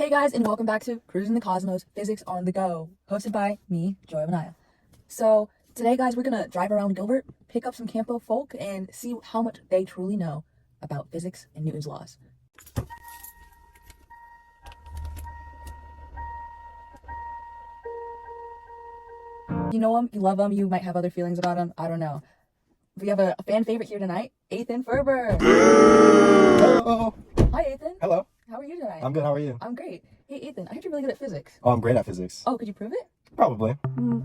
Hey guys, and welcome back to Cruising the Cosmos Physics on the Go, hosted by me, Joy Manaya. So today, guys, we're gonna drive around Gilbert, pick up some Campo folk, and see how much they truly know about physics and Newton's laws. You know him, you love him, you might have other feelings about him, I don't know. We have a fan favorite here tonight, Ethan Ferber. Hello. Hi, Ethan. Hello. How are you tonight? I'm good. How are you? I'm great. Hey, Ethan, I heard you're really good at physics. Oh, I'm great at physics. Oh, could you prove it? Probably.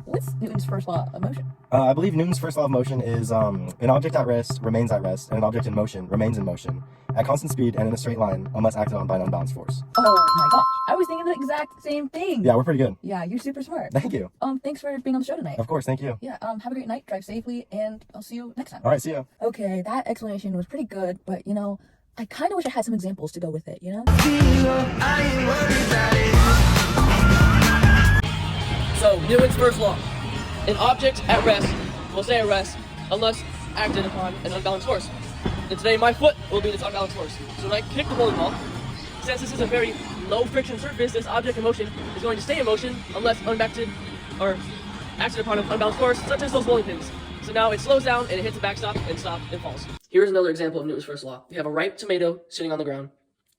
What's Newton's first law of motion? I believe Newton's first law of motion is an object at rest remains at rest, and an object in motion remains in motion at constant speed and in a straight line unless acted on by an unbalanced force. Oh my gosh, I was thinking the exact same thing. Yeah, we're pretty good. Yeah, you're super smart. Thank you. Thanks for being on the show tonight. Of course, thank you. Yeah, have a great night, drive safely, and I'll see you next time. All right, see ya. Okay, that explanation was pretty good, but I kind of wish I had some examples to go with it, So, Newton's first law. An object at rest will stay at rest unless acted upon an unbalanced force. And today my foot will be this unbalanced force. So when I kick the bowling ball, since this is a very low friction surface, this object in motion is going to stay in motion unless unacted or acted upon an unbalanced force, such as those bowling pins. So now it slows down and it hits a backstop and stops and falls. Here's another example of Newton's first law. We have a ripe tomato sitting on the ground,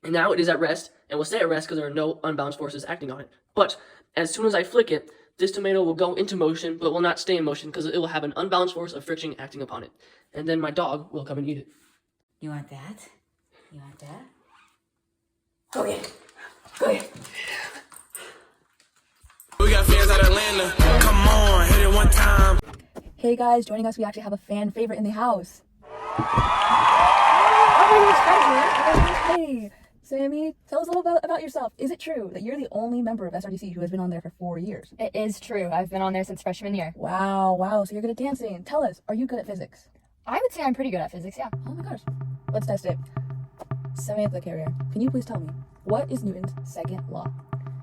and now it is at rest and will stay at rest because there are no unbalanced forces acting on it. But as soon as I flick it, this tomato will go into motion, but will not stay in motion because it will have an unbalanced force of friction acting upon it. And then my dog will come and eat it. You want that? You want that? Go ahead. Go ahead. We got fans out of Atlanta. Come on, hit it one time. Hey guys, joining us, we actually have a fan favorite in the house. Oh my gosh, hey, Sammy, tell us a little bit about yourself. Is it true that you're the only member of SRDC who has been on there for 4 years? It is true. I've been on there since freshman year. Wow, so you're good at dancing. Tell us, are you good at physics? I would say I'm pretty good at physics, yeah. Oh my gosh, let's test it. Samantha Carrier, can you please tell me, what is Newton's second law?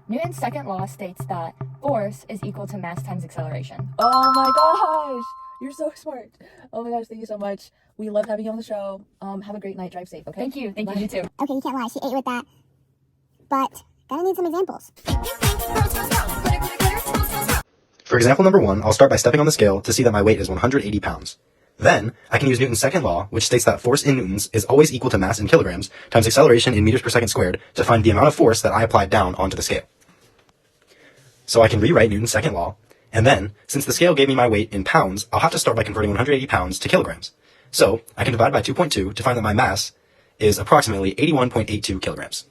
Newton's second law states that force is equal to mass times acceleration. Oh my gosh, you're so smart. Oh my gosh, thank you so much. We loved having you on the show. Have a great night, drive safe, okay? Thank you, Bye. you too. Okay, you can't lie, she ate with that. But, gonna need some examples. For example number 1, I'll start by stepping on the scale to see that my weight is 180 pounds. Then, I can use Newton's second law, which states that force in newtons is always equal to mass in kilograms times acceleration in meters per second squared to find the amount of force that I applied down onto the scale. So I can rewrite Newton's second law, and then, since the scale gave me my weight in pounds, I'll have to start by converting 180 pounds to kilograms. So, I can divide by 2.2 to find that my mass is approximately 81.82 kilograms.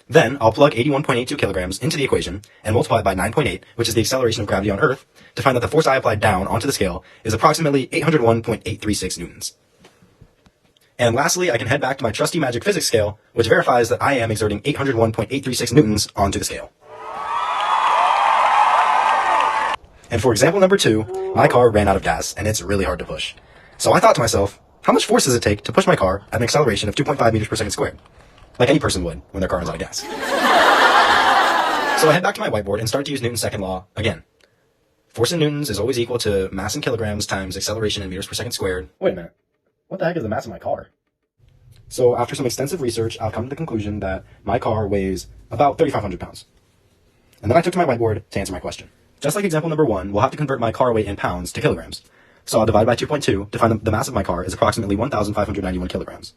Then, I'll plug 81.82 kilograms into the equation and multiply it by 9.8, which is the acceleration of gravity on Earth, to find that the force I applied down onto the scale is approximately 801.836 newtons. And lastly, I can head back to my trusty magic physics scale, which verifies that I am exerting 801.836 newtons onto the scale. And for example number 2, my car ran out of gas, and it's really hard to push. So I thought to myself, how much force does it take to push my car at an acceleration of 2.5 meters per second squared? Like any person would when their car runs out of gas. So I head back to my whiteboard and start to use Newton's second law again. Force in newtons is always equal to mass in kilograms times acceleration in meters per second squared. Wait a minute. What the heck is the mass of my car? So after some extensive research, I've come to the conclusion that my car weighs about 3,500 pounds. And then I took to my whiteboard to answer my question. Just like example number 1, we'll have to convert my car weight in pounds to kilograms. So I'll divide by 2.2 to find the mass of my car is approximately 1,591 kilograms.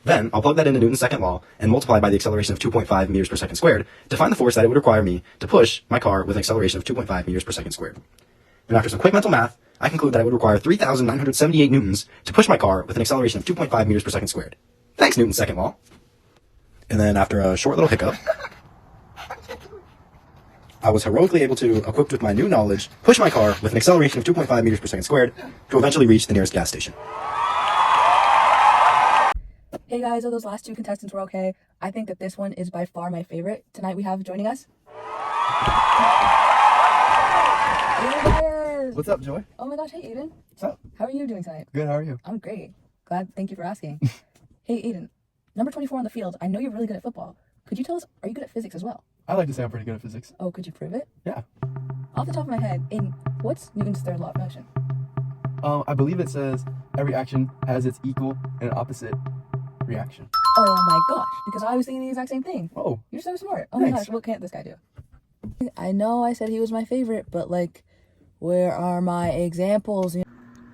Then I'll plug that into Newton's second law and multiply by the acceleration of 2.5 meters per second squared to find the force that it would require me to push my car with an acceleration of 2.5 meters per second squared. And after some quick mental math, I conclude that it would require 3,978 newtons to push my car with an acceleration of 2.5 meters per second squared. Thanks, Newton's second law. And then after a short little hiccup, I was heroically able to, equipped with my new knowledge, push my car with an acceleration of 2.5 meters per second squared to eventually reach the nearest gas station. Hey guys, those last 2 contestants were okay. I think that this one is by far my favorite. Tonight we have joining us. Aiden Byers. What's up, Joy? Oh my gosh, hey Aiden. What's up? How are you doing tonight? Good, how are you? I'm great. Thank you for asking. Hey Aiden, number 24 on the field. I know you're really good at football. Could you tell us, are you good at physics as well? I like to say I'm pretty good at physics. Oh, could you prove it? Yeah. Off the top of my head, Aiden, what's Newton's third law of motion? I believe it says every action has its equal and opposite reaction? Oh my gosh, because I was thinking the exact same thing. Oh, You're so smart. Oh my Thanks. gosh, what can't this guy do? I know I said he was my favorite, but like, where are my examples?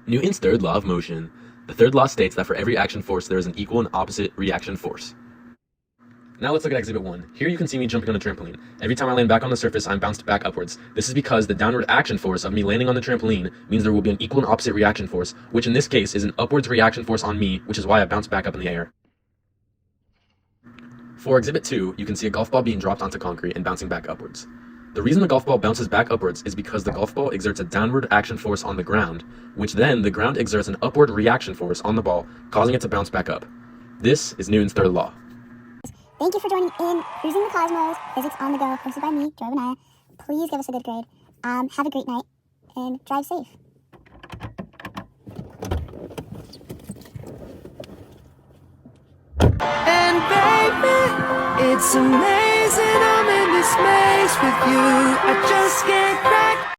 Newton's third law of motion. The third law states that for every action force, there is an equal and opposite reaction force. Now let's look at Exhibit 1. Here you can see me jumping on a trampoline. Every time I land back on the surface, I'm bounced back upwards. This is because the downward action force of me landing on the trampoline means there will be an equal and opposite reaction force, which in this case is an upwards reaction force on me, which is why I bounce back up in the air. For Exhibit 2, you can see a golf ball being dropped onto concrete and bouncing back upwards. The reason the golf ball bounces back upwards is because the golf ball exerts a downward action force on the ground, which then the ground exerts an upward reaction force on the ball, causing it to bounce back up. This is Newton's third law. Thank you for joining in Cruising the Cosmos, Physics on the Go, hosted by me, Joy Benaya. Please give us a good grade. Have a great night, and drive safe. And baby, it's amazing I'm in this maze with you. I just can't grab